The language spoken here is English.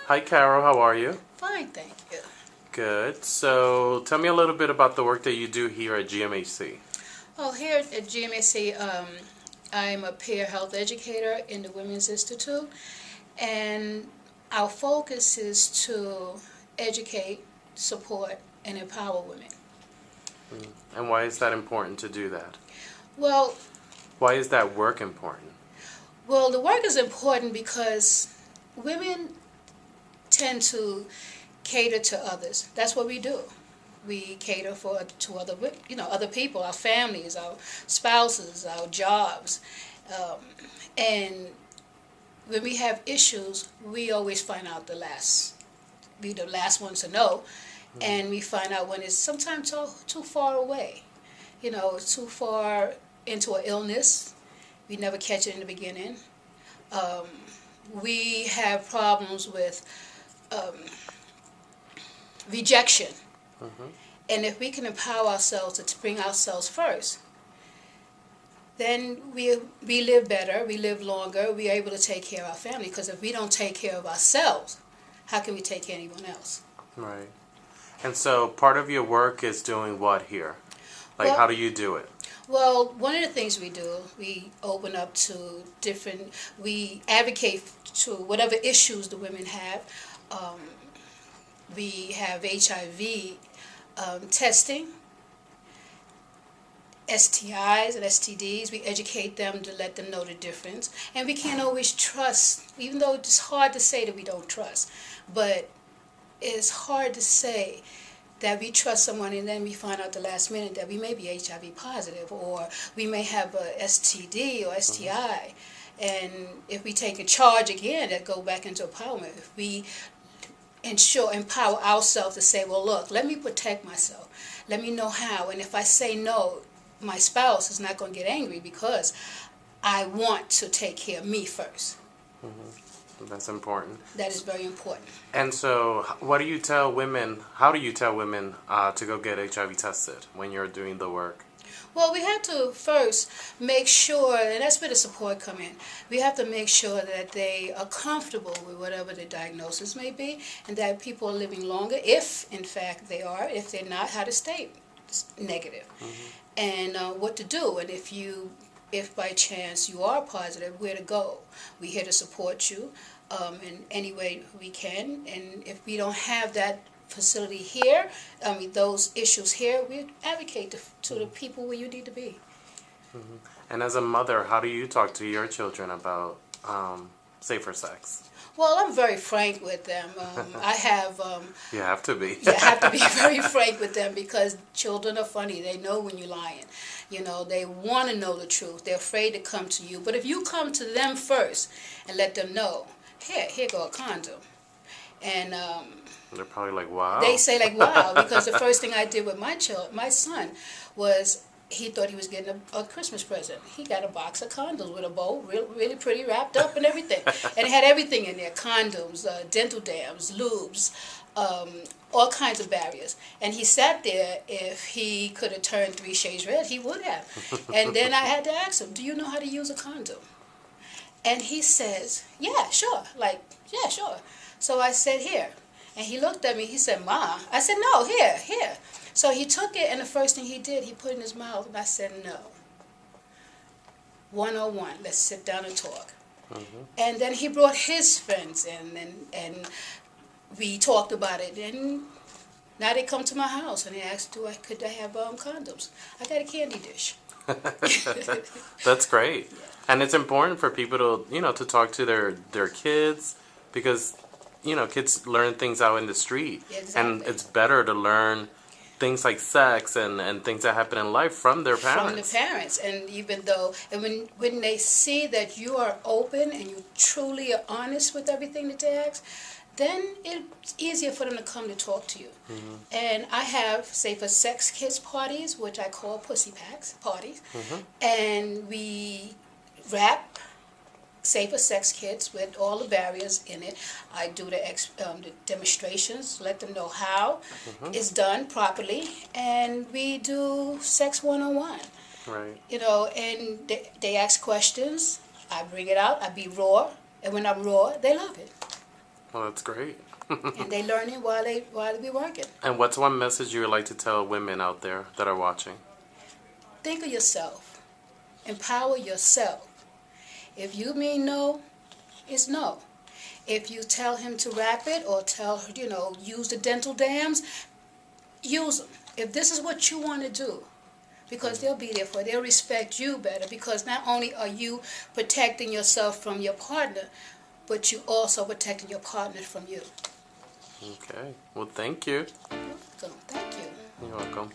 Hi, Carol. How are you? Fine, thank you. Good. So, tell me a little bit about the work that you do here at GMHC. Oh, here at GMHC, I'm a peer health educator in the Women's Institute, and our focus is to educate, support, and empower women. And why is that important to do that? Well, Why is that work important? well, the work is important because women tend to cater to others. That's what we do. We cater to other people, our families, our spouses, our jobs, and when we have issues, we always find out be the last ones to know, and we find out when it's sometimes too far away, too far into an illness. We never catch it in the beginning. Um, we have problems with um, rejection. hmm And if we can empower ourselves to bring ourselves first, then we live better, we live longer, we're able to take care of our family. Because if we don't take care of ourselves, how can we take care of anyone else? Right. And so, part of your work is doing what here? Like, Well, how do you do it? well, one of the things we do, we open up to we advocate to whatever issues the women have. Um, we have HIV testing, STIs and STDs. We educate them to let them know the difference. And we can't always trust, even though it's hard to say that we don't trust, but it's hard to say that we trust someone and then we find out the last minute that we may be HIV positive, or we may have a STD or STI. And if we take a charge again, that go back into empowerment. If we empower ourselves to say, well, look, let me protect myself. Let me know how. And if I say no, my spouse is not going to get angry because I want to take care of me first. That's important. That is very important. And so, what do you tell women? How do you tell women to go get HIV tested when you're doing the work? Well, we have to first make sure, and that's where the support come in. We have to make sure that they are comfortable with whatever the diagnosis may be, and that people are living longer, if in fact they are. If they're not, how to stay negative, and what to do. And if by chance you are positive, where to go. We're here to support you in any way we can, and if we don't have that facility here, those issues here, we advocate to the people where you need to be. And as a mother, how do you talk to your children about safer sex? Well, I'm very frank with them. I have. You have to be. You have to be very frank with them because children are funny. They know when you're lying. They want to know the truth. They're afraid to come to you. But if you come to them first and let them know, here go a condom, and They're probably like, wow. they say like, wow, because the first thing I did with my son was he thought he was getting a Christmas present. He got a box of condoms with a bow, really pretty wrapped up and everything. And it had everything in there, condoms, dental dams, lubes, all kinds of barriers. And he sat there, if he could have turned 3 shades red, he would have. And then I had to ask him, do you know how to use a condom? And he says, yeah, sure. Like, yeah, sure. So I said, here. And he looked at me, he said, Ma. I said, no, here. So he took it, and the first thing he did, he put it in his mouth, and I said, no. 101, let's sit down and talk. And then he brought his friends in, and we talked about it, and now they come to my house, and they asked, could I have condoms? I got a candy dish. That's great. Yeah. And it's important for people to, to talk to their kids because, kids learn things out in the street. Exactly. And it's better to learn things like sex and things that happen in life from their parents. From the parents. And even though, and when they see that you are open and you truly are honest with everything that they ask, then it's easier for them to come to talk to you. And I have safer sex kids parties, which I call pussy packs parties. And we wrap safer sex kits with all the barriers in it. I do the demonstrations, let them know how it's done properly, and we do sex 101. Right. And they ask questions. I bring it out. I be raw, and when I'm raw, they love it. Well, that's great. And they learning while they be working. And what's one message you would like to tell women out there that are watching? Think of yourself. Empower yourself. If you mean no, it's no. If you tell him to wrap it or tell her, use the dental dams, use them. If this is what you want to do, because they'll be there for it. They'll respect you better because not only are you protecting yourself from your partner, but you also protecting your partner from you. Okay. Well, thank you. You're welcome. Thank you. You're welcome.